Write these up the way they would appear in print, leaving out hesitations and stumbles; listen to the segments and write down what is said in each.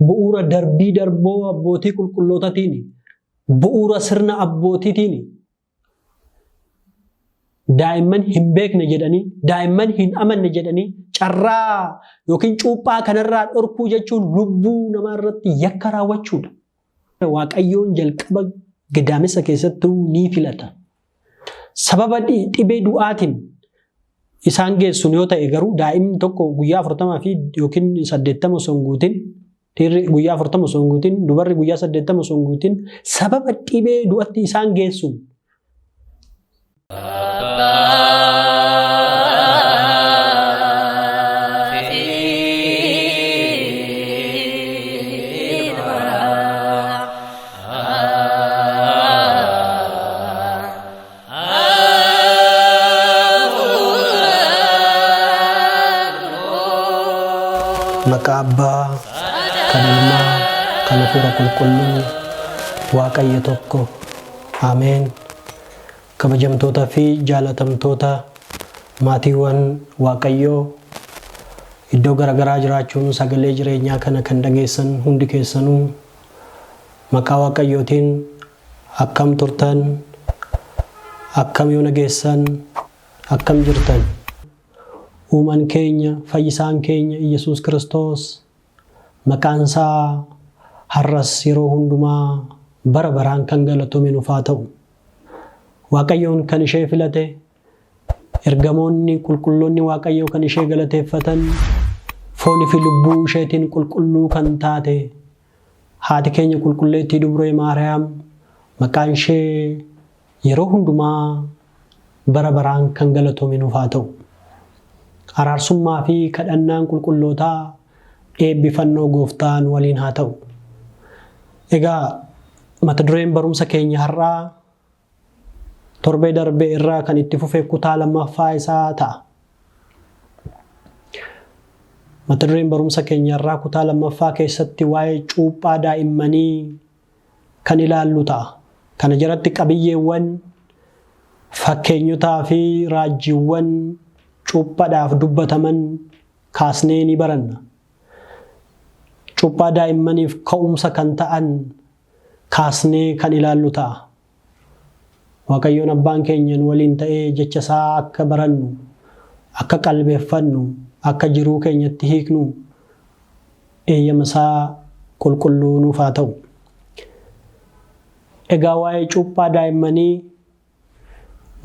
bu'uura darbii darboo abbootii qulqullootatiin, bu'uura sirna abbootiitiin daa'imman hin beekne jedhanii, daa'imman hin amanne jedhanii carraa yookiin cuuphaa kanarraa dhorkuu jechuun lubbuu namaa irratti yakka raawwachuudha. Waaqayyoon jalqaba gadaamessa keessattuu ni filata. Sababa dhibee du'aatiin isaan geessuun yoo ta'e garuu daa'imni tokko guyyaa 40 fi yookiin 80 osoo hin guutin, dhiirri guyyaa 40 osoo hin guutin, dubarri guyyaa 80 osoo hin guutin sababa dhibee du'atti isaan geessuun maqaa Abbaa, kan Ilmaa, kan Hafuura Qulqulluu, Waaqayyo tokko. Ameen. Kabajamtoota fi jaalatamtoota maatiiwwan Waaqayyoo iddoo garaagaraa jiraachuun sagalee jireenyaa kana kan dhageessan hundi keessanuu maqaa Waaqayyootiin akkam turtan, akkam yoo nageessan, akkam jirtan. Uumaan keenya, fayyisaan keenya Yesuus Kiristoos maqaan isaa har'as yeroo hundumaa bara baraan kan galatoomu nuuf haa ta'u. Waaqayyoon kan ishee filate, ergamoonni qulqulloonni Waaqayyoo kan ishee galateeffatan, foonii fi lubbuu isheetiin qulqulluu kan taate haati keenya qulqulleettii Dubree Maariyaam maqaan ishee yeroo hundumaa bara baraan kan galatoomu nuuf haa ta'u. Araarsummaa fi kadhannaan qulqullootaa eebbifannoo Gooftaan waliin haa ta'u. Egaa mata dureen barumsa keenya har'aa torbee darbee irraa kan itti fufee kutaa lammaffaa isaa ta'a. Mata dureen barumsa keenya irraa kutaa lammaffaa keessatti waa'ee cuuphaa daa'immanii kan ilaallu ta'a. Kana jalatti qabiyyeewwan, fakkeenyotaa fi raajiiwwan cuuphaadhaaf dubbataman kaasnee ni baranna. Cuuphaa daa'immaniif ka'umsa kan ta'an kaasnee kan ilaallu ta'a. Waaqayyoon Abbaan keenya waliin ta'ee jecha isaa akka barannu, akka qalbeeffannu, akka jiruu keenyatti hiiknu eeyyama isaa qulqulluu nuuf haa ta'u. Egaa waa'ee cuuphaa daa'immanii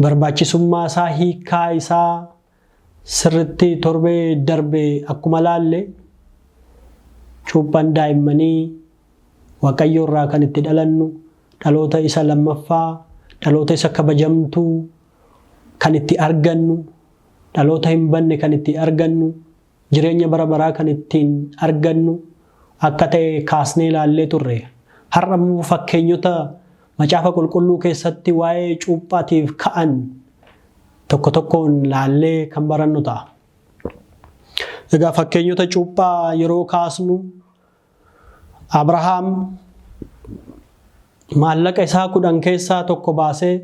barbaachisummaa isaa, hiikaa isaa sirritti torbee darbee akkuma laalle cuuphaan daa'immanii Waaqayyo irraa kan itti dhalannu, dhaloota isa lammaffaa, dhaloota isa kabajamtuu kan itti argannu, dhaloota hin banne kan itti argannu, jireenya bara baraa kan ittiin argannu akka ta'e kaasnee ilaallee turre. Har'a immoo fakkeenyota macaafa qulqulluu keessatti waa'ee cuuphaatiif ka'an tokko tokkoon laallee kan barannu ta'a. Egaa fakkeenyota cuuphaa yeroo kaasnu Abrahaam maallaqa isaa 10 keessaa tokko baasee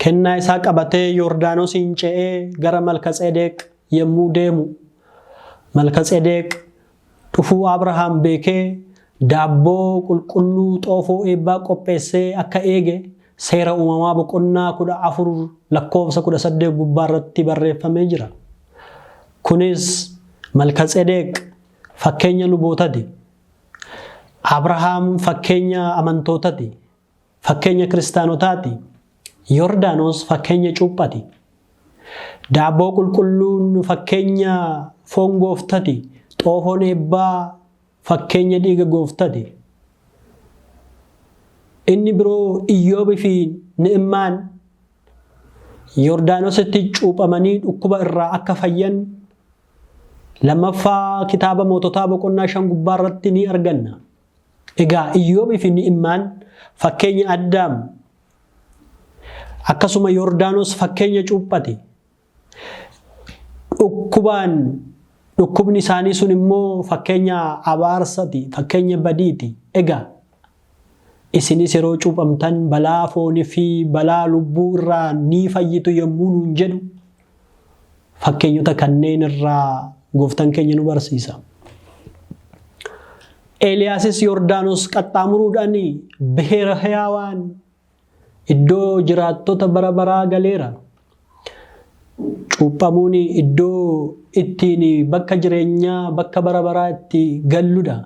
kennaa isaa qabatee Yordaanosiin ce'ee gara Malkatseedeq yommuu deemu, Malkatseedeq dhufuu Abrahaam beekee daabboo qulqulluu xoofoo eebbaa qopheessee akka eege seera uumamaa boqonnaa 14 lakkoofsa 18 gubbaa irratti barreeffamee jira. Kunis Malkatseedeq fakkeenya lubootaati. Abrahaam fakkeenya amantootaati. Fakkeenya kiristaanotaati. Yordaanos fakkeenya cuuphaati. Daabboo qulqulluun fakkeenya foon gooftaati. Xoofoon eebbaa fakkeenya dhiiga gooftaati. Inni biroo Iyyoobii fi Ni'immaan Yordaanositti cuuphamanii dhukkuba irraa akka fayyan lammaffaa kitaaba moototaa boqonnaa 5 gubbaa irratti ni arganna. Egaa Iyyoobii fi Ni'immaan fakkeenya Addaam, akkasuma Yordaanos fakkeenya cuuphaati. Dhukkubni isaanii sun immoo fakkeenya abaarsaati, fakkeenya badiiti. Egaa isinis yeroo cuuphamtan balaa foonii fi balaa lubbuu irraa ni fayyitu yommuu nuun jedhu fakkeenyota kanneen irraa Gooftaan keenya nu barsiisa. Eeliyaasis Yordaanos qaxxaamuruudhaan Beera Hiyaawaan iddoo jiraattota bara baraa galeera. Cuuphamuun iddoo ittiin bakka jireenyaa bakka bara baraa itti galludha.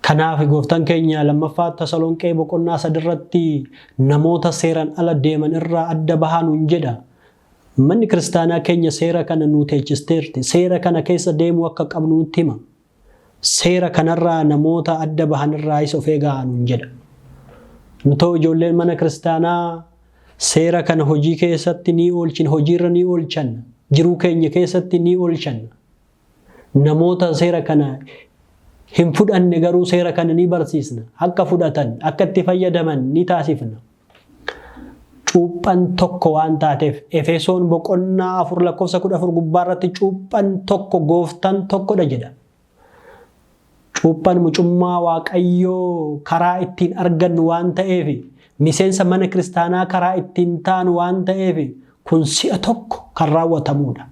Kanaaf gooftaan keenya lammaffaa Tasalonqee boqonnaa 3 irratti namoota seeraan ala deeman irraa adda bahaa nuun jedha. Manni kiristaanaa keenya seera kana nu teechisteerti. Seera kana keessa deemuu akka qabnu nutti hima. Seera kanarraa namoota adda bahan irraa isa of eegaa nuun jedha. Nu ta'u ijoolleen mana kiristaanaa seera kana hojii keessatti ni oolchina, hojiirra ni oolchanna, jiruu keenya keessatti ni oolchanna. Namoota seera kana hin fudhanne garuu seera kana ni barsiisna. Akka fudhatan, akka itti fayyadaman ni taasifna. Cuuphan tokko waan taateef Efesoon boqonnaa 4:14 gubbaarratti cuuphan tokko gooftaan tokkodha jedha. Cuuphan mucummaa Waaqayyoo karaa ittiin argannu waan ta'eef, miseensa mana kiristaanaa karaa ittiin taanu waan ta'eef kun si'a tokko kan raawwatamudha.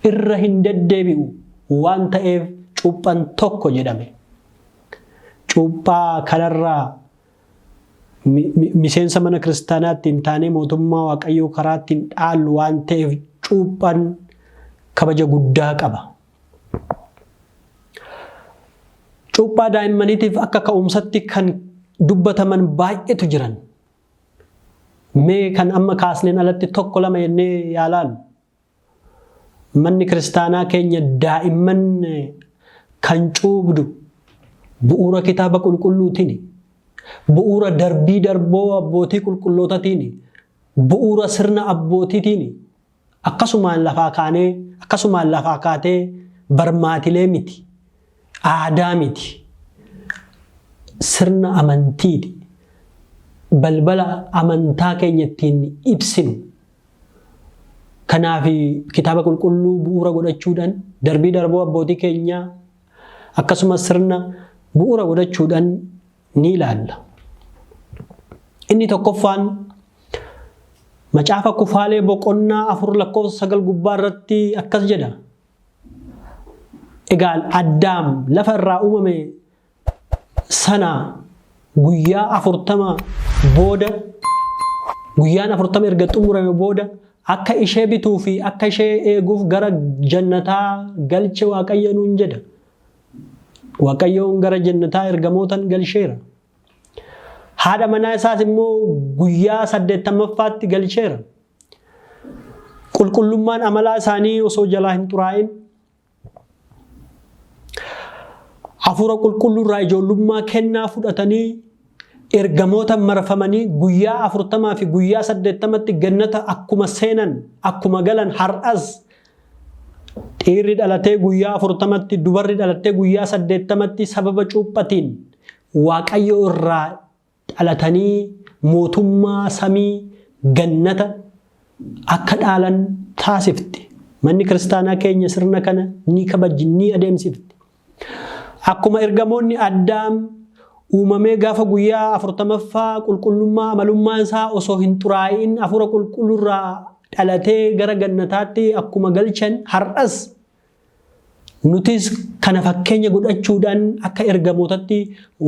Irra hin deddeebi'u waan ta'eef cuuphan tokko jedhame. Cuuphaa kanarraa miseensa mana kiristaanaa ittiin taanee mootummaa Waaqayyoo karaa ittiin dhaallu waan ta'eef cuuphan kabaja guddaa qaba. Cuuphaa daa'immaniitiif akka ka'umsatti kan dubbataman baay'eetu jiran. Mee kan amma kaasneen alatti tokko lama jennee yaalaallu. Manni kiristaanaa keenya daa'imman kan cuubdu bu'uura kitaaba qulqulluutiin, bu'uura darbii darboo abbootii qulqullootatiin, bu'uura sirna abbootiitiin, akkasumaan lafaa kaatee barmaatilee miti, aadaa miti, sirna amantiiti. Balbala amantaa keenya ittiin ibsinu. Kanaaf kitaaba qulqulluu bu'uura godhachuudhaan darbii darboo abbootii keenyaa akkasumas sirna bu'uura godhachuudhaan ni ilaalla. Inni tokkoffaan macaafa Kufaalee boqonnaa 4:9 gubbaa irratti akkas jedha. Egaa Addaam lafa irraa uumame sana guyyaa 40 booda, guyyaan 40 erga xumurame booda akka ishee bituu fi akka ishee eeguuf gara jannataa galche Waaqayyo nuun jedha. Waaqayyoon gara jannataa ergamootan galcheera. Haadha manaa isaas immoo guyyaa 80ffaatti galcheera. Qulqullummaan amalaa isaanii osoo jalaa hin xuraa'in, hafuura qulqulluurraa ijoollummaa kennaa fudhatanii ergamoota marfamanii guyyaa 40 fi guyyaa 80tti gannata akkuma seenan, akkuma galan har'as dhiirri dhalatee guyyaa 40tti, dubarri dhalatee guyyaa 80tti sababa cuuphatiin Waaqayyo irraa dhalatanii mootummaa samii gannata akka dhaalan taasifti. Manni kiristaanaa keenya sirna kana ni kabajji, ni adeemsifti. Akkuma ergamoonni Addaam uumamee gaafa guyyaa 40ffaa qulqullummaa amalummaan isaa osoo hin xuraa'in hafuura qulqulluurraa dhalatee gara gannataatti akkuma galchan har'as nutis kana fakkeenya godhachuudhaan akka ergamootatti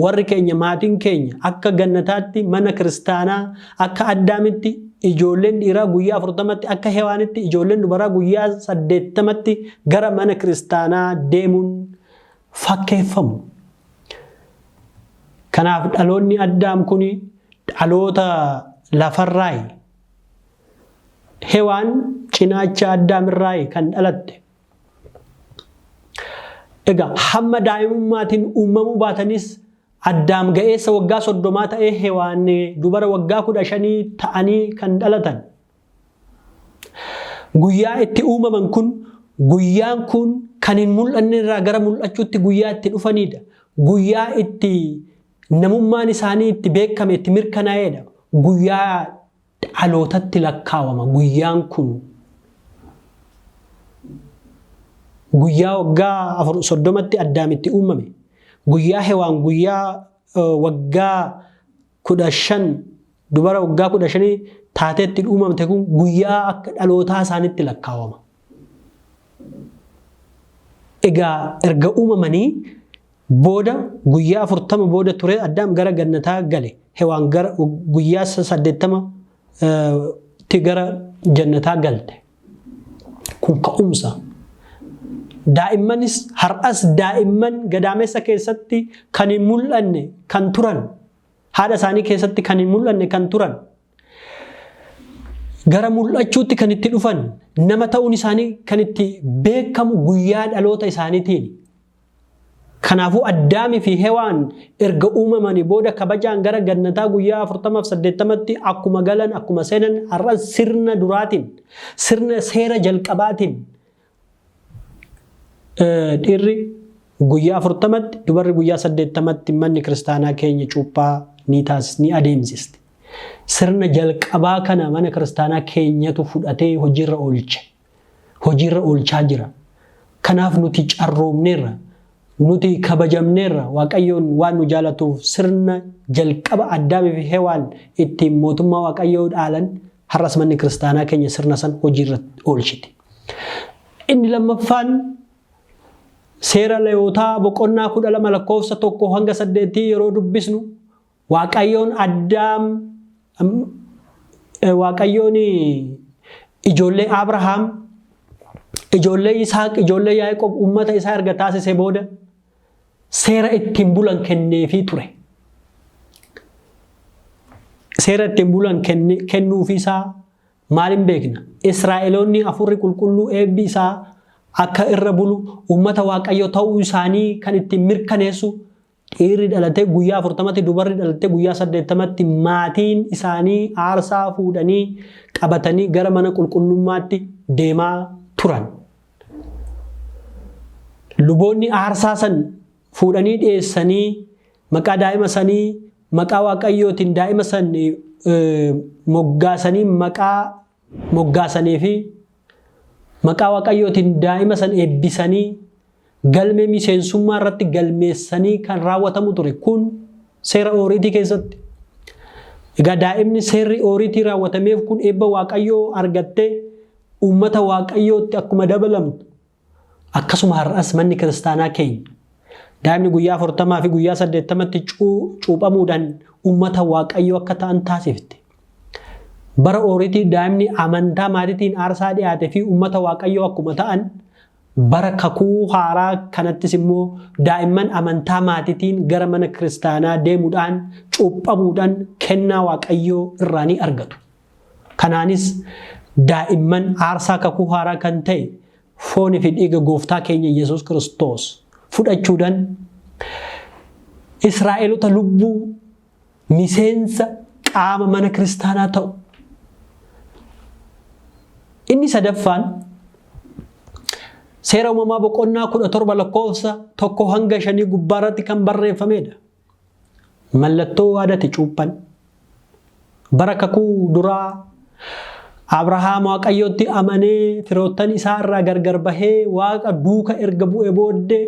warri keenya, maatiin keenya akka gannataatti, mana kiristaanaa akka Addaamitti ijoolleen dhiiraa guyyaa 40tti, akka Hewaanitti ijoolleen dubaraa guyyaa 80tti gara mana kiristaanaa deemuun fakkeeffamu. Kanaaf dhaloonni Addaam kun dhaloota lafarraayi. Hewaan cinaacha Addaam irraayi kan dhalatte. Egaa hamma daa'imummaatiin uumamuu baatanis Addaam ga'eessa waggaa 30 ta'ee Hewaan dubara waggaa 15 ta'anii kan dhalatan. Guyyaa itti uumaman kun, guyyaan kun kan hin mul'anne irraa gara mul'achuutti guyyaa itti dhufanidha. Guyyaa itti namummaan isaanii itti beekame, itti mirkanaa'edha. Guyyaa dhalootatti lakkaawama. Guyyaan kun guyyaa waggaa 30tti Addaamitti uumame. Guyyaa Hewaan guyyaa waggaa 15 dubara waggaa 15 taateetti uumamte kun guyyaa akka dhalootaa isaanitti lakkaawama. Egaa erga uumamanii booda guyyaa 40 booda ture Addaam gara gannataa gale Hewaan gara guyyaa 80 ti gara jannataa galte kun ka'umsa daa'immanis har'as daa'imman gadaamessa keessatti kan hin mul'anne kan turan haadha isaanii keessatti kan hin mul'anne kan turan gara mul'achuutti kan itti dhufan nama ta'uun isaanii kan itti beekamu guyyaa dhaloota isaaniitiin. Kanaafuu Addaamii fi Hewaan erga uumamanii booda kabajaan gara gannataa guyyaa 40-80tti akkuma galan akkuma seenan har'as sirna duraatiin sirna seera jalqabaatiin dhiirri guyyaa 40tti dubarri guyyaa 80tti manni kiristaanaa keenya cuuphaa ni adeemsiste. Sirna jalqabaa kana mana kiristaanaa keenyatu fudhatee hojiirra oolchaa jira. Kanaaf nuti carroomneerra nuti kabajamneerra Waaqayyoon waan nu jaalatuuf sirna jalqaba Addaamii fi Hewaan ittiin mootummaa Waaqayyoo dhaalan har'as manni kiristaanaa keenya sirna san hojiirra oolchite. Inni lammaffaan seera Lewwotaa boqonnaa 12 lakkoofsa 1 hanga 8 yeroo dubbisnu Waaqayyoon Waaqayyoon ijoollee Abrahaam, ijoollee Isaaq, ijoollee Yaaqoob ummata isaa erga taasisee booda seera ittiin bulan kenneefii ture. Seera ittiin bulan kennuufii isaa maaliin beekna? Israa'eloonni afurri qulqulluu eebbi isaa akka irra bulu ummata Waaqayyoo ta'uu isaanii kan ittiin mirkaneessu dhiirri dhalatee guyyaa 40tti dubarri dhalatee guyyaa 80tti maatiin isaanii aarsaa fuudhanii qabatanii gara mana qulqullummaatti deemaa turan. Luboonni aarsaa san fuudhanii dhiyeessanii maqaa daa'ima sanii maqaa Waaqayyootiin daa'ima san moggaasanii maqaa moggaasanii fi maqaa Waaqayyootiin daa'ima san eebbisanii galmee miseensummaa irratti galmeessanii kan raawwatamu ture kun seera ooriitii keessatti. Egaa daa'imni seerri ooriitii raawwatameef kun eebba Waaqayyoo argattee uummata Waaqayyootti akkuma dabalamtu akkasuma har'as manni kiristaanaa keenya daa'imni guyyaa 40 fi guyyaa 80tti cuuphamuudhaan uummata Waaqayyoo akka ta'an taasifte. Bara ooriitii daa'imni amantaa maatiitiin aarsaa dhiyaate fi uummata Waaqayyoo akkuma ta'an bara kakuu haaraa kanattis immoo daa'imman amantaa maatiitiin gara mana kiristaanaa deemuudhaan cuuphamuudhaan kennaa Waaqayyoo irraa ni argatu. Kanaanis daa'imman aarsaa kakuu haaraa kan ta'e foonii fi dhiiga gooftaa keenya Yesuus Kiristoos fudhachuudhaan Israa'eloota lubbuu miseensa qaama mana kiristaanaa ta'u. Inni sadaffaan seera uumamaa boqonnaa 17 lakkoofsa 1 hanga 5 gubbaarratti kan barreeffamedha. Mallattoo waadaati cuuphan. Bara kakuu duraa Abrahaam Waaqayyootti amanee firoottan isaa irraa gargar bahee Waaqa duuka erga bu'ee booddee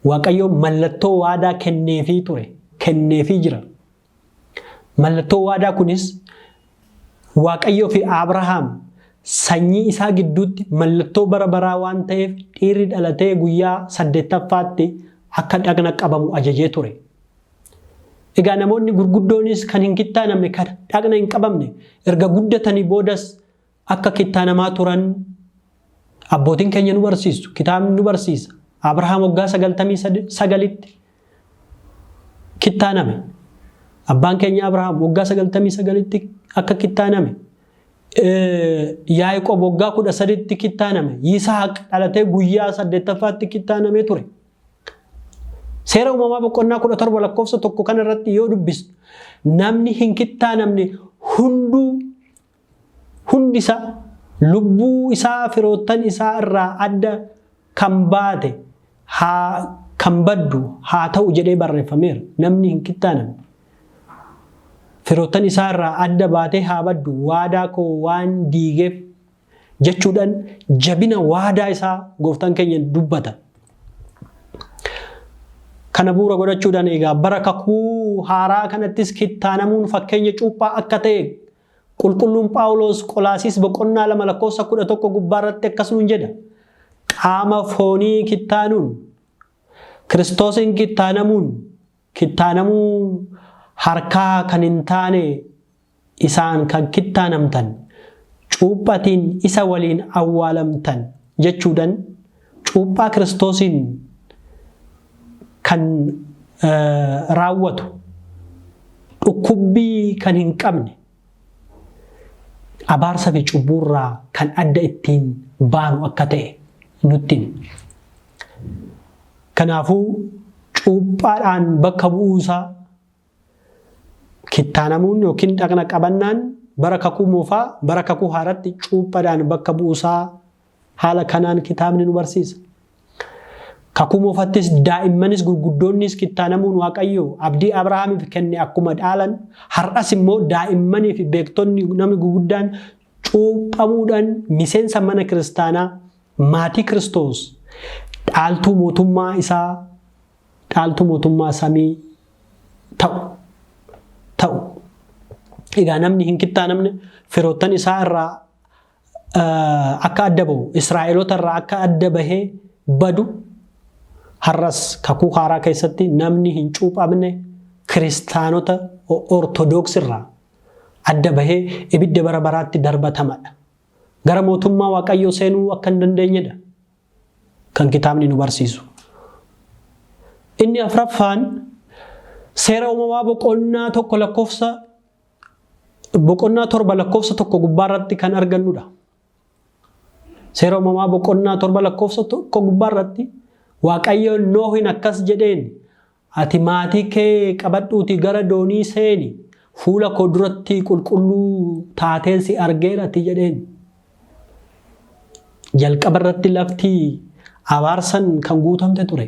Waaqayyoo mallattoo waadaa kenneefii ture. Kenneefii jira. Mallattoo waadaa kunis Waaqayyoo fi Abrahaam sanyii isaa gidduutti mallattoo bara baraa waan ta'eef dhiirri dhalatee guyyaa 8ffaatti akka dhagna qabamu ajajee ture. Egaa namoonni gurguddoonis kan hin kittaanamne kan dhagna hin qabamne erga guddatanii boodas akka kittaanamaa turan abbootiin keenya nu barsiisu. Kitaabni nu barsiisa. Abrahaam waggaa 99tti kittaaname. Abbaan keenya Abrahaam waggaa 99tti akka kittaaname. Yaaqoob waggaa 13tti kittaaname. Yisaaq dhalatee guyyaa 8ffaatti kittaaname ture. Seera uumamaa boqonnaa 17 lakkoofsa 1 kana irratti yoo dubbisnu namni hin kittaanamne hundi isaa lubbuu isaa firoottan isaa irraa adda kan baate kan baddu haa ta'u jedhee barreeffameera. Namni hin kittaanamne firoottan isaa irraa adda baatee haa baddu waadaa koo waan diigeef jechuudhaan jabina waadaa isaa gooftaan keenya dubbata. Kana bu'uura godhachuudhaan egaa bara kakuu haaraa kanattis kittaanamuun fakkeenya cuuphaa akka ta'e qulqulluun Phaawulos Qolaasiis boqonnaa 2 lakkoofsa 11 gubbaarratti akkasumas jedha. Qaama foonii kittaanuun Kiristoosin kittaanamuu harkaa kan hin taane isaan kan kittaanamtan cuuphatiin isa waliin awwaalamtan jechuudhaan cuuphaa Kiristoosin kan raawwatu dhukkubbii kan hin qabne abaarsa fi cubburraa kan adda ittiin baanu akka ta'e nutti. Kanaafuu cuuphaadhaan bakka bu'uusaa kittaanamuun yookiin dhaqna qabannaan bara kakuu moofaa bara kakuu haaratti cuuphaadhaan bakka bu'uusaa haala kanaan kitaabni nu barsiisa. Kakuu moofattis daa'immanis gurguddoonnis kittaanamuun Waaqayyo abdii Abrahaamiif kenne akkuma dhaalan har'as immoo daa'immanii fi beektonni namni gurguddaan cuuphamuudhaan miseensa mana kiristaanaa maatii Kiristoos dhaaltuu mootummaa samii ta'u. Egaa namni hin kittaanamne firoottan isaa irraa akka adda bahu Israa'eloota irraa akka adda bahee badu har'as kakuu haaraa keessatti namni hin cuuphamne kiristaanota ortodoksii irraa adda bahee ibidda bara baraatti darbatamadha. Gara mootummaa Waaqayyoo seenuu akka hin dandeenyedha kan kitaabni nu barsiisu. Inni afraffaan seera uumamaa boqonnaa 7 gubbaarratti kan argannudha. Seera uumamaa boqonnaa 7 gubbaarratti Waaqayyoon Noohin akkas jedheen, ati maatii kee qabadhuutii gara doonii seeni, fuula koo duratti qulqulluu taateen si argeerati jedheen. Jalqaba irratti lafti abaarsan kan guutamte ture.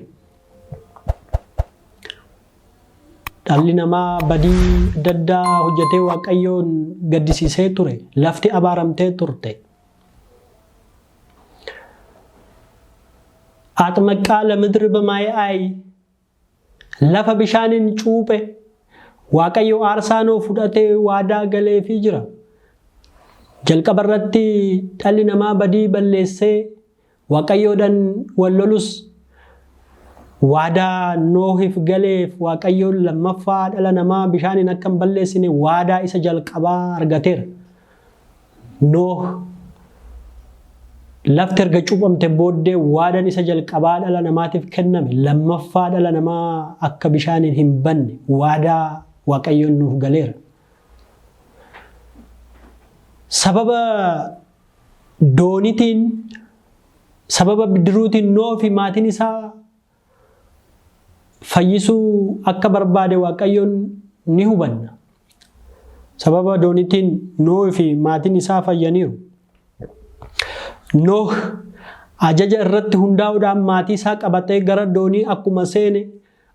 Dhalli namaa badii adda addaa hojjetee Waaqayyoon gaddisiisee ture. Lafti abaaramtee turte. Axmaqqaa lamidri bamaay'aay lafa bishaaniin cuuphe Waaqayyo aarsaa nuu fudhatee waadaa galeefii jira. Jalqaba irratti dhalli namaa badii balleessee Waaqayyoodhaan wal lolus waadaa Noohiif galeef Waaqayyoon lammaffaa dhala namaa bishaaniin akka hin balleessine waadaa isa jalqabaa argateera. Nooh lafti erga cuuphamte booddee waadaan isa jalqabaa dhala namaatiif kenname lammaffaa dhala namaa akka bishaaniin hin banne waadaa Waaqayyoon nuuf galeera. Sababa doonitiin sababa bidiruutiin Nooh fi maatiin isaa fayyisuu akka barbaade Waaqayyoon ni hubanna. Sababa doonitiin Nooh fi maatiin isaa fayyaniiru. Nooh ajaja irratti hundaa'uudhaan maatii isaa qabatee gara doonii akkuma seene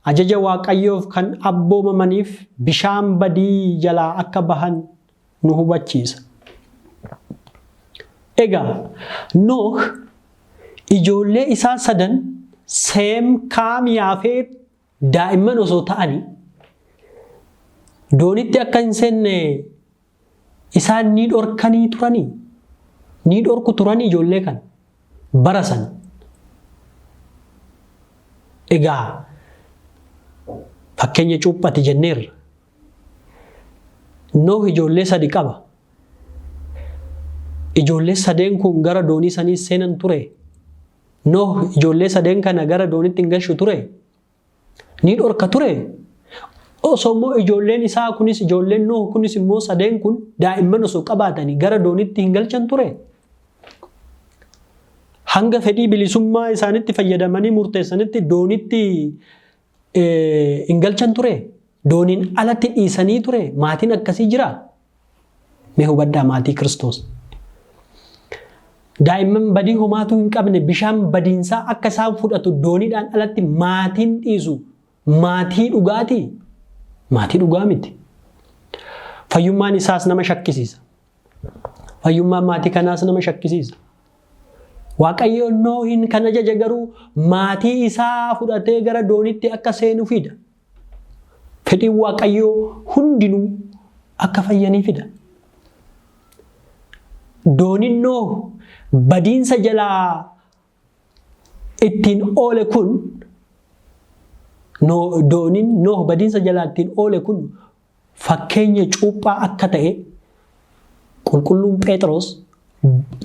ajaja Waaqayyoof kan abboomamaniif bishaan badii jalaa akka bahan nu hubachiisa. Egaa Nooh ijoollee isaa 3 Seem, Kaam, Yaafeet daa'imman osoo ta'anii doonitti akka hin seenne isaan ni dhorkanii turanii. Ni dhorku turanii ijoollee kan barasan. Egaa fakkeenya cuuphati jenneerra. Nooh ijoollee 3 qaba. Ijoollee 3 kun gara doonii sanii seenan ture. Nooh ijoollee 3 kana gara doonitti hin galchu ture. Ni dhorka ture. Osoo immoo ijoolleen isaa kunis ijoolleen Nooh kunis immoo 3 kun daa'imman osoo qabaatanii gara doonitti hin galchan ture. Hanga fedhii bilisummaa isaanitti fayyadamanii murteessanitti doonitti hin galchan ture. Dooniin alatti dhiisanii ture. Maatiin akkasii jira. Mee hubadhaa maatii Kiristoos. Daa'imman badii homaatu hin qabne bishaan badiinsaa akka isaan fudhatu dooniidhaan alatti maatiin dhiisu. Maatii dhugaati. Maatii dhugaa miti. Fayyummaan isaas nama shakkisiisa. Fayyummaan maatii kanaas nama shakkisiisa. Waaqayyoon Noohin kan ajaje garuu maatii isaa fudhatee gara doonitti akka seenu fida. Fedhiin Waaqayyoo hundinuu akka fayyanii fida. Dooniin Nooh badiinsa jalaa ittiin oole kun dooniin Nooh badiinsa jalaattiin oole kun fakkeenya cuuphaa akka ta'e qulqulluun Phexros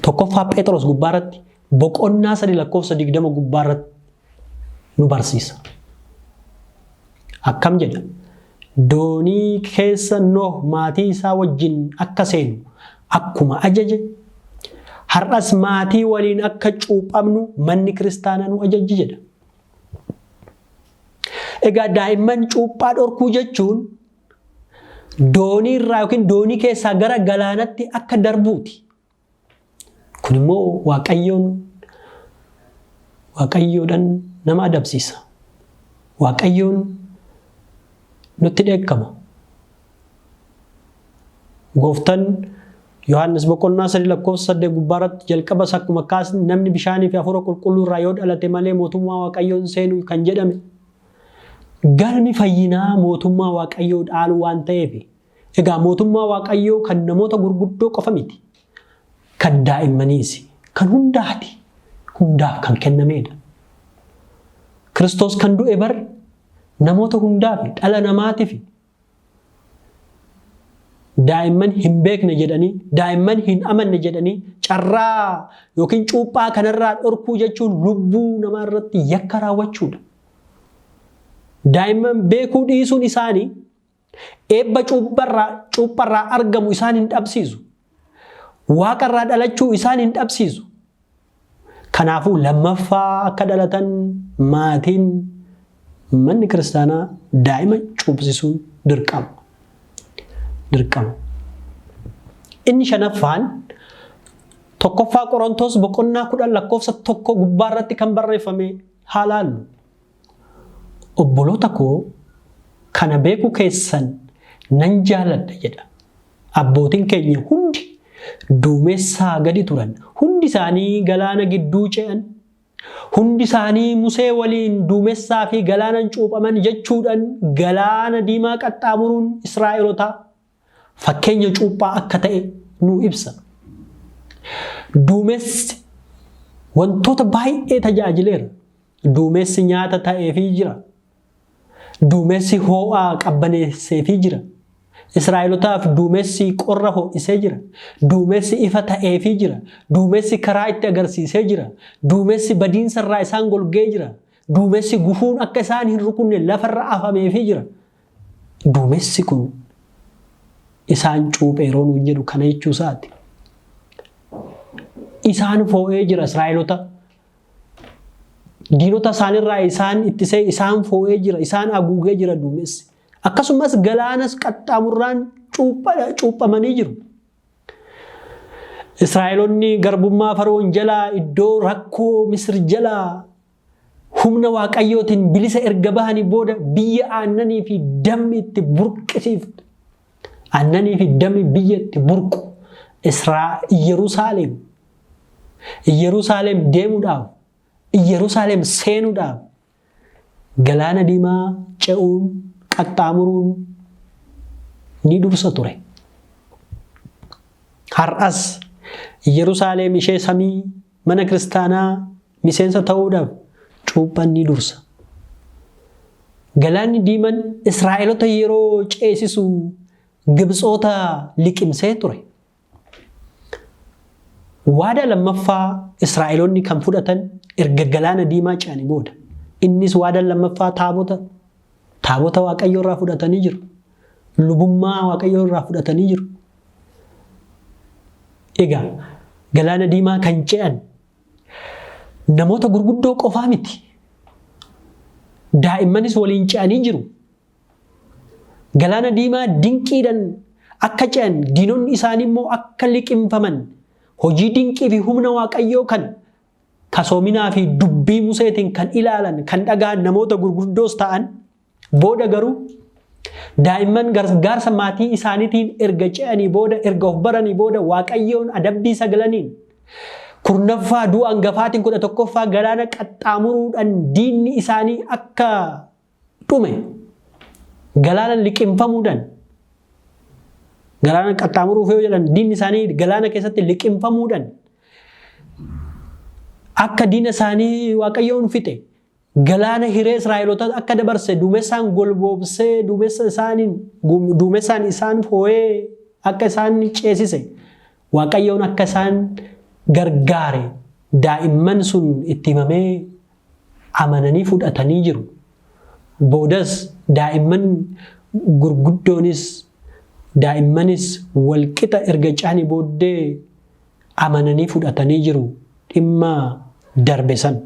tokkoffaa Phexros gubbaarratti boqonnaa 3:20 gubbaarratti nu barsiisa. Akkam jedha doonii keessa Nooh maatii isaa wajjin akka seenu akkuma ajaje har'as maatii waliin akka cuuphamnu manni kiristaanaa nu ajajji jedha. Egaa daa'imman cuuphaa dhorkuu jechuun doonii irraa yookiin doonii keessaa gara galaanatti akka darbuuti. Kun immoo waaqayyoodhaan nama adabsiisa. Waaqayyoon nutti dheekkama. Gooftaan Yohaannis boqonnaa 3:8 gubbaarratti jalqabas akkuma kaasni namni bishaanii fi hafuura qulqulluu irraa yoo dhalate malee mootummaa waaqayyoon seenu kan jedhame. Galmi fayyinaa mootummaa waaqayyoo dhaalu waan ta'eef egaa mootummaa waaqayyoo kan namoota gurguddoo qofa miti. Kan daa'immaniis kan hundaati. Hundaaf kan kennamedha. Kiristoos kan du'e bar namoota hundaaf dhala namaatiif daa'imman hin beekne jedhanii daa'imman hin amanne jedhanii carraa yookiin cuuphaa kanarraa dhorkuu jechuun lubbuu namaa irratti yakka raawwachuudha. Daa'imman beekuu dhiisuun isaanii eebba cuupharraa argamu isaan hin dhabsiisu. Waaqarraa dhalachuu isaan hin dhabsiisu. Kanaafuu lammaffaa akka dhalatan maatiin manni kiristaanaa daa'ima cuupsisuun dirqama. Inni shanaffaan tokkoffaa Qorontos boqonnaa 10:1 gubbaarratti kan barreeffame haa laallu. Obboloota koo kana beekuu keessan nan jaaladha jedha. Abbootiin keenya hundi duumessaa gadi turan. Hundi isaanii galaana gidduu ce'an. Hundi isaanii Musee waliin duumessaa fi galaanan cuuphaman jechuudhaan galaana diimaa qaxxaamuruun Israa'elootaa fakkeenya cuuphaa akka ta'e nu ibsa. Duumessi wantoota baay'ee tajaajileera. Duumessi nyaata ta'eefii jira. Duumessi ho'aa qabbaneesseefii jira. Israa'elootaaf duumessi qorra ho'isee jira. Duumessi ifa ta'eefii jira. Duumessi karaa itti agarsiisee jira. Duumessi badiinsa irraa isaan golgee jira. Duumessi gufuun akka isaan hin rukunne lafarra afameefii jira. Duumessi kun isaan cuupheeroo nu jedhu kana jechuusaati. Isaan foo'ee jira Israa'eloota. Diinota isaanirraa isaan ittisee isaan foo'ee jira. Isaan haguugee jira duumessi. Akkasumas galaanas qaxxaamurraan cuuphamanii jiru. Israa'eloonni garbummaa Fara'oon jalaa iddoo rakkoo Misir jalaa humna waaqayyootiin bilisa erga bahanii booda biyya aannanii fi dammi itti burqisiifte. Aannanii fi dammi biyya itti burqu Yerusaalem deemuudhaaf Yerusaalem seenuudhaaf galaana diimaa ce'uun qaxxaamuruun ni dursa ture. Har'as Yerusaalem ishee samii mana kiristaanaa miseensa ta'uudhaaf cuuphan ni dursa. Galaanni diimaan Israa'eloota yeroo ceesisu Gibxoota liqimsee ture. Waada lammaffaa Israa'eloonni kan fudhatan erga galaana diimaa ce'anii booda. Innis waada lammaffaa taabota waaqayyoo irraa fudhatanii jiru. Lubummaa waaqayyoo irraa fudhatanii jiru. Egaa galaana diimaa kan ce'an namoota gurguddoo qofaa miti. Daa'immanis waliin ce'anii jiru. Galaana diimaa dinqiidhaan akka ce'an diinonni isaanii immoo akka liqimfaman hojii dinqii fi humna waaqayyoo kan kasoominaa fi dubbii Museetiin kan ilaalan kan dhagaan namoota gurguddoos ta'an booda garuu daa'imman gargaarsa maatii isaaniitiin erga ce'anii booda erga of baranii booda waaqayyoon adabbii sagalaniin kurnaffaa du'a hangafaatiin 11ffaa galaana qaxxaamuruudhaan diinni isaanii akka dhume galaana liqimfamuudhaan galaana qaxxaamuruuf yoo jedhan diinni isaanii galaana keessatti liqimfamuudhaan akka diina isaanii waaqayyoon fixe galaana hiree Israa'eloota akka dabarse duumessaan golboobsee duumessaan isaan foo'ee akka isaan ceesise Waaqayyoon akka isaan gargaare daa'imman sun itti himamee amananii fudhatanii jiru. Boodas daa'imman gurguddoonis daa'immanis walqixa erga caanii booddee amananii fudhatanii jiru dhimma darbe san.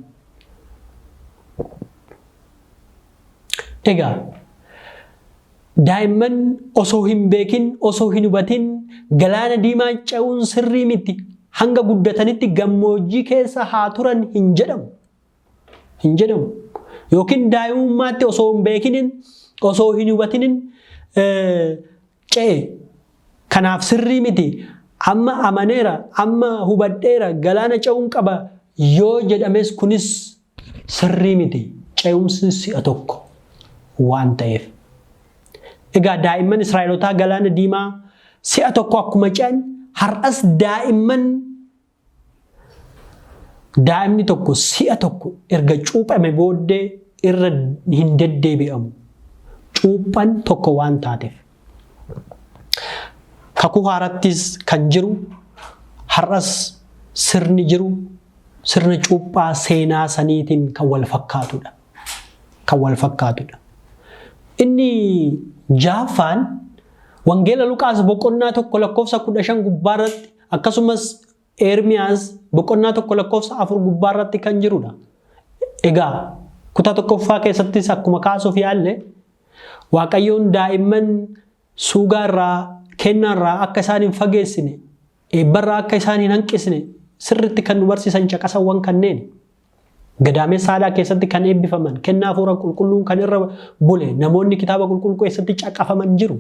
Egaa daa'imman osoo hin beekin osoo hin hubatin galaana diimaa ce'uun sirrii miti hanga guddatanitti gammoojjii keessa haa turan hin jedhamu. Yookiin daa'imummaatti osoo hin beekinin osoo hin hubatinin ce'e kanaaf sirrii miti amma amaneera amma hubadheera galaana ce'uun qaba yoo jedhames kunis sirrii miti ce'umsi si'a tokko waan ta'eef. Egaa daa'imman Israa'elootaa galaana diimaa si'a tokko akkuma ce'an har'as daa'imni tokko si'a tokko erga cuuphame booddee irra hin deddeebi'amu. Cuuphan tokko waan taateef. Kakuu haarattis kan jiru har'as sirni jiru sirna cuuphaa seenaa saniitiin kan wal fakkaatudha. Inni jaaffaan wangeela Luqaas boqonnaa 1:15 gubbaarratti akkasumas Ermiyaas boqonnaa 1:4 gubbaarratti kan jirudha. Egaa kutaa 1ffaa keessattis akkuma kaasuuf yaalle Waaqayyoon daa'imman suugaarraa kennaarraa akka isaan hin fageessine eebbarraa akka isaan hin hanqisne sirritti kan nu barsiisan caqasawwan kanneen gadaamessa haadhaa keessatti kan eebbifaman kennaa hafuura qulqulluun kan irra bule namoonni kitaaba qulqulluu keessatti caqafaman jiru.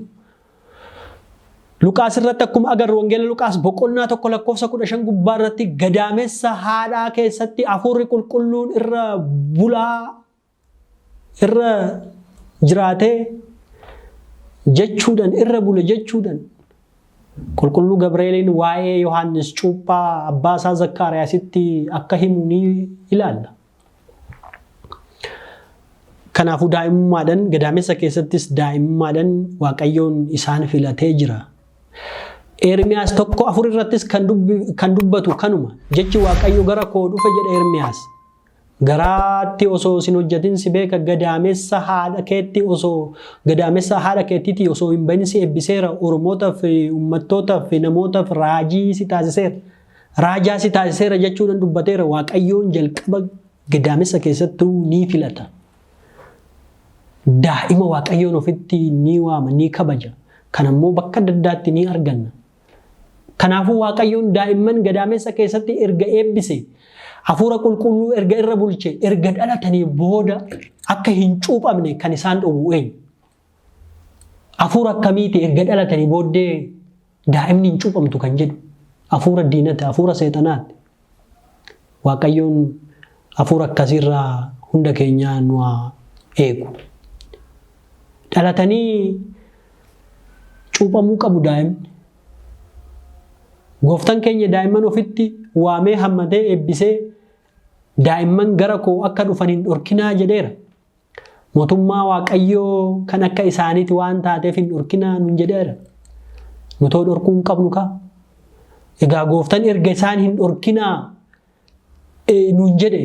Luqaas irratti akkuma agarru wangeela Luqaas boqonnaa 1:15 gubbaarratti gadaamessa haadhaa keessatti hafuurri qulqulluun irra bulaa irra jiraatee jechuudhaan irra bule jechuudhaan qulqulluu Gabreeliin waa'ee Yohaannis cuuphaa abbaa isaa Zakkaariyaasitti akka himu ni ilaalla. Kanaafuu daa'imummaadhaan gadaamessa keessattis daa'imummaadhaan Waaqayyoon isaan filatee jira. Ermiyaas 1:4 irrattis kan dubbatu kanuma jechi Waaqayyo gara koo dhufe jedha Ermiyaas. Garaatti osoo sin hojjatin si beeka gadaamessa haadha keettiitii osoo hin bahin si eebbiseera ormootaaf ummattootaaf namootaaf raajii si taasiseera. Raajaa si taasiseera jechuudhaan dubbateera. Waaqayyoon jalqaba gadaamessa keessattuu ni filata. Daa'ima Waaqayyoon ofitti ni waama ni kabaja. Kanammoo bakka adda addaatti ni arganna. Kanaafuu Waaqayyoon daa'imman gadaamessa keessatti erga eebbise hafuura qulqulluu erga irra bulche erga dhalatanii booda akka hin cuuphamne kan isaan dhowwu eenyu? Hafuura akkamiiti erga dhalatanii booddee daa'imni hin cuuphamtu kan jedhu? Hafuura diinati, hafuura seexanaati. Waaqayyoon hafuura akkasiirraa hunda keenyaa nu eegu. Dhalatanii cuuphamuu qabu daa'imni. Gooftaan keenya daa'imman ofitti waamee hammatee eebbisee daa'imman gara koo akka dhufan hin dhorkinaa jedheera. Mootummaa Waaqayyoo kan akka isaaniiti waan taateef hin dhorkinaa nun jedheera. Nutoo dhorkuu hin qabnu kaa. Egaa gooftaan erga isaan hin dhorkinaa nun jedhe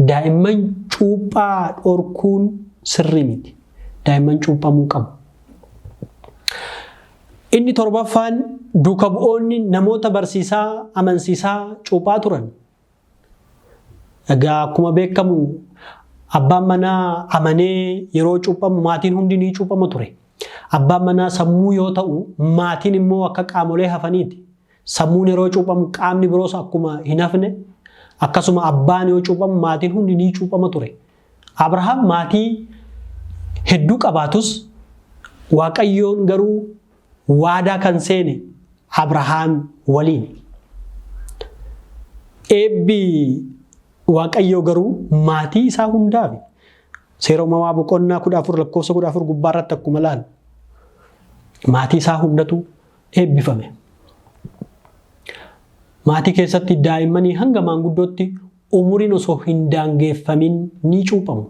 daa'imman cuuphaa dhorkuun sirrii miti. Daa'imman cuuphamuu qabu. Inni torbaffaan duuka bu'oonni namoota barsiisaa amansiisaa cuuphaa turan. Egaa akkuma beekamu abbaan manaa amanee yeroo cuuphamu maatiin hundi ni cuuphama ture. Abbaan manaa sammuu yoo ta'u maatiin immoo akka qaamolee hafaniiti. Sammuun yeroo cuuphamu qaamni biroos akkuma hin hafne akkasuma abbaan yoo cuuphamu maatiin hundi ni cuuphama ture. Abrahaam maatii hedduu qabaatus Waaqayyoon garuu waadaa kan seene Abrahaam waliin. Eebbi Waaqayyoo garuu maatii isaa hundaaf. Seera uumamaa boqonnaa 14 gubbaarratti akkuma ilaalu maatii isaa hundatu eebbifame. Maatii keessatti daa'immanii hanga maanguddootti umuriin osoo hin daangeffamin ni cuuphamu.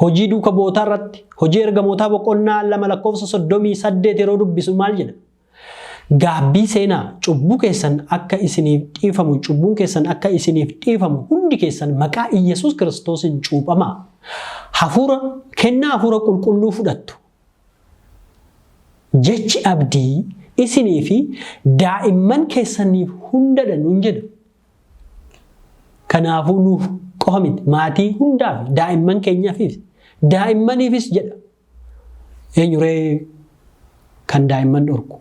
Hojii duuka bootaa irratti hojii ergamootaa boqonnaa 2:38 yeroo dubbisu maal jedha? Gaabbii seenaa cubbuu keessan akka isiniif dhiifamu cubbuun keessan akka isiniif dhiifamu hundi keessan maqaa Iyyesuus Kiristoosiin cuuphamaa. Hafuura kennaa hafuura qulqulluu fudhattu. Jechi abdii isinii fi daa'imman keessaniif hundadha nuun jedha. Kanaafuu nuuf qofa miti maatii hundaaf daa'imman keenyaafis daa'immaniifis jedha. Eenyuree kan daa'imman dhorku.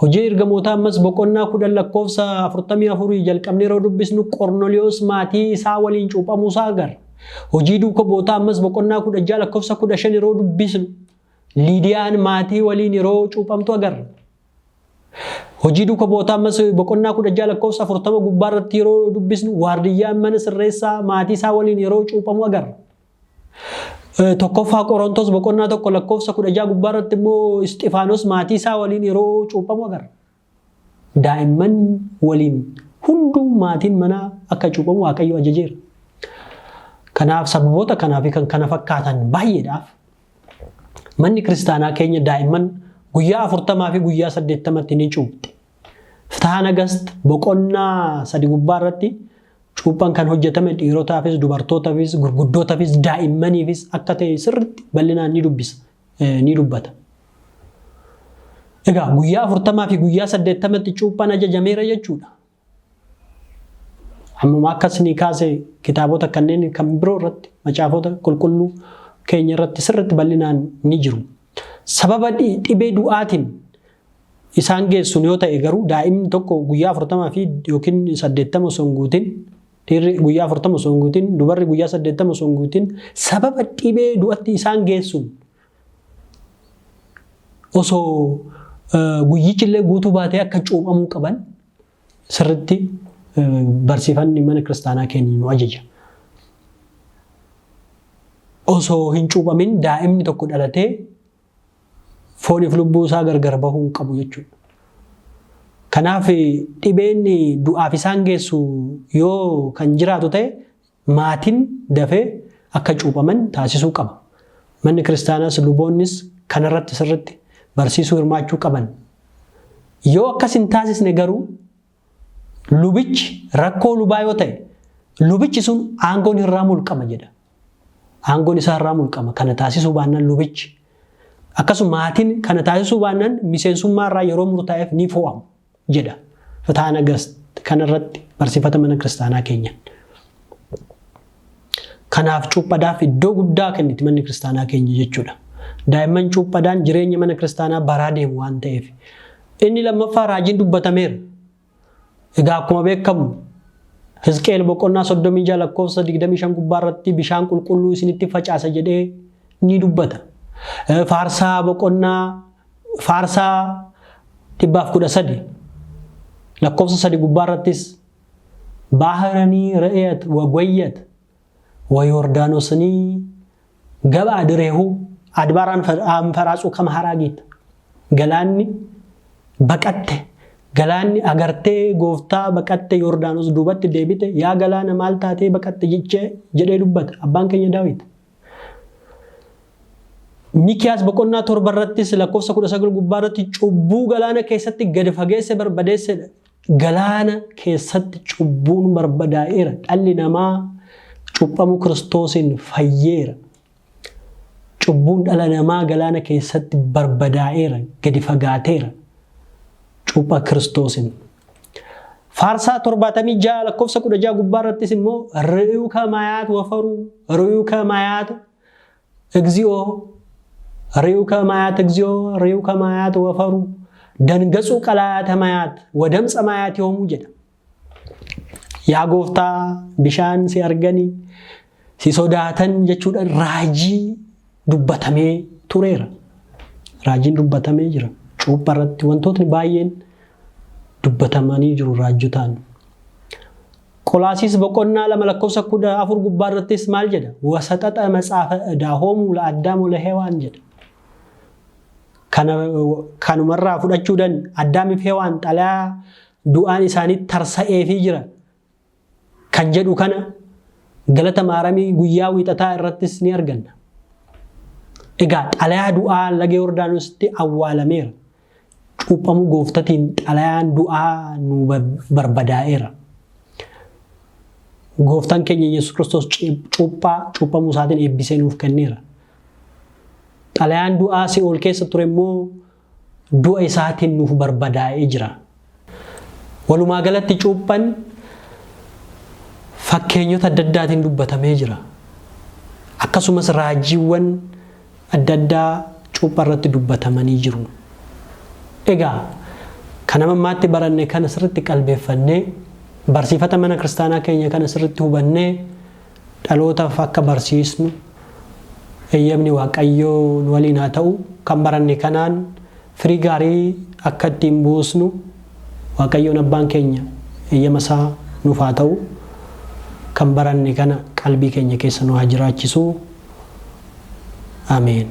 Hojii ergamootaa ammas boqonnaa 10:44 jalqabnee yeroo dubbisnu Qornoliyoos maatii isaa waliin cuuphamuu isaa agarra. Hojii duuka bootaa ammas boqonnaa 16:15 yeroo dubbisnu Liidiyaan maatii waliin yeroo cuuphamtu agarra. Hojii duuka bootaa ammas boqonnaa 16:40 gubbaa irratti yeroo dubbisnu waardiyyaan mana sirreessaa maatii isaa waliin yeroo cuuphamu agarra. Tokkoffaa Qorontos boqonnaa 1:16 gubbaa irratti immoo Isxifaanos maatii isaa waliin yeroo cuuphamu agarra. Daa'imman waliin hunduu maatiin manaa akka cuuphamu Waaqayyo ajajeera. Kanaaf sababoota kanaaf kan kana fakkaatan baay'eedhaaf manni kiristaanaa keenya daa'imman guyyaa 40 fi guyyaa 80 ni cuupti. Fitaha Nagast boqonnaa 3 gubbaa irratti cuuphan kan hojjetame dhiirotaafis dubartootaafis gurguddootaafis daa'immaniifis akka ta'e sirriitti bal'inaan ni dubbata. Egaa guyyaa 40 fi guyyaa 80 cuuphan ajajameera jechuudha. Amma akkasii kaasee kitaabota kanneen kan biroo irratti macaafota qulqulluu keenya irratti sirriitti bal'inaan ni jiru. Sababa dhibee du'aatiin isaan geessuun yoo ta'e garuu daa'imni tokko guyyaa 40 fi yookiin 80 osoo hin guutin dhiirri guyyaa 40 osoo hin guutin dubarri guyyaa 80 osoo hin guutin sababa dhibee du'aatti isaan geessuun osoo guyyichillee guutuu baatee akka cuuphamuu qaban sirriitti barsiifanni mana kiristaanaa keenya nu ajaja. Osoo hin cuuphamin daa'imni tokko dhalatee fooniif lubbuu isaa gargar bahuu hin qabu jechuudha. Kanaaf dhibeen du'aaf isaan geessu yoo kan jiraatu ta'e maatiin dafee akka cuuphaman taasisuu qaba. Manni kiristaanaas luboonnis kanarratti sirriitti barsiisuu hirmaachuu qaban. Yoo akkas hin taasisne garuu lubichi rakkoo lubaa yoo ta'e lubichi sun aangoon irraa mulqama jedha. Aangoon isaa irraa mulqama kana taasisuu baannaan lubichi. Akkasuma maatiin kana taasisuu baannaan miseensummaa irraa yeroo murtaa'eef ni fo'amu jedha. Fitaha Nagast kanarratti barsiifata mana kiristaanaa keenya. Kanaaf cuuphadaaf iddoo guddaa kenniti manni kiristaanaa keenya jechuudha. Daa'imman cuuphadaan jireenya mana kiristaanaa baraa deemu waan ta'eef. Inni lammaffaa raajiin dubbatameera. Egaa akkuma beekamu Hizqeel boqonnaa 36:25 gubbaa irratti bishaan qulqulluu isinitti facaasa jedhee ni dubbata. Faarsaa boqonnaa faarsaa 113 lakkoofsa 3 gubbaa irrattis Baharanii ra'eet wagwayyat wa Yordaanosni gaba adireehu adbaaraan faraasuu kama haraagita. Galaanni baqatte galaanni agartee gooftaa baqatte Yordaanos duubatti deebite yaa galaana maal taatee baqatte jedhee dubbata abbaan keenya Daawit. Mikiyaas boqonnaa 7 irrattis lakkoofsa 19 gubbaa irratti cubbuu galaana keessatti gad fageesse barbadeessedha. Galaana keessatti cubbuun barbadaa'eera. Dhalli namaa cubbamu Kiristoosiin fayyeera. Cubbuun dhala namaa galaana keessatti barbadaa'eera, gadi fagaateera. Cubba Kiristoosiin. Faarsaa 76 lakkoofsa 16 gubbaa irrattis immoo ri'uu kamayaat wafaruu ri'uu kamayaat እግዚኦ ri'uu kamayaat እግዚኦ ri'uu kamayaat wafaruu dangatsuu qalayaat mayaat wadamsa mayaat yoomuu jedha. Yaa gooftaa bishaan si arganii si sodaatan jechuudha raajii dubbatamee tureera. Raajiin dubbatamee jira. Cuupha irratti wantootni baay'een dubbatamanii jiru raajotaan. Qolaasiis boqonnaa 2 lakkoofsa 14 gubbaa irrattis maal jedha? Wasaxaxa matsaafa daahoomu la'addaamu la'heewaan jedha. Kanumarraa fudhachuudhaan Addaamiif Hewaan xalayaa du'aan isaanii tarsa'eefii jira kan jedhu kana galata maaramii guyyaa wiixataa irrattis ni arganna. Egaa xalayaa du'aa laga Yordaanositti awwaalameera. Cuuphamuu gooftatiin xalayaan du'aa nu barbadaa'eera. Gooftaan keenya Yesuus Kiristoos cuuphamuu isaatiin eebbisee nuuf kenneera. Xalayaan du'aa Si'ool keessa ture immoo du'a isaatiin nuuf barbadaa'ee jira. Walumaa galatti cuuphan fakkeenyota adda addaatiin dubbatamee jira. Akkasumas raajiiwwan adda addaa cuuphaa irratti dubbatamanii jiru. Egaa kana mammaatti baranne kana sirriitti qalbeeffannee barsiifata mana kiristaanaa keenya kana sirriitti hubannee dhalootaaf akka barsiisnu eeyyamni Waaqayyoo nu waliin haa ta'u. Kan baranne kanaan firii gaarii akka ittiin buusnu Waaqayyoon abbaan keenya eeyyama isaa nuuf haa ta'u. Kan baranne kana qalbii keenya keessa nu haa jiraachisu. Ameen.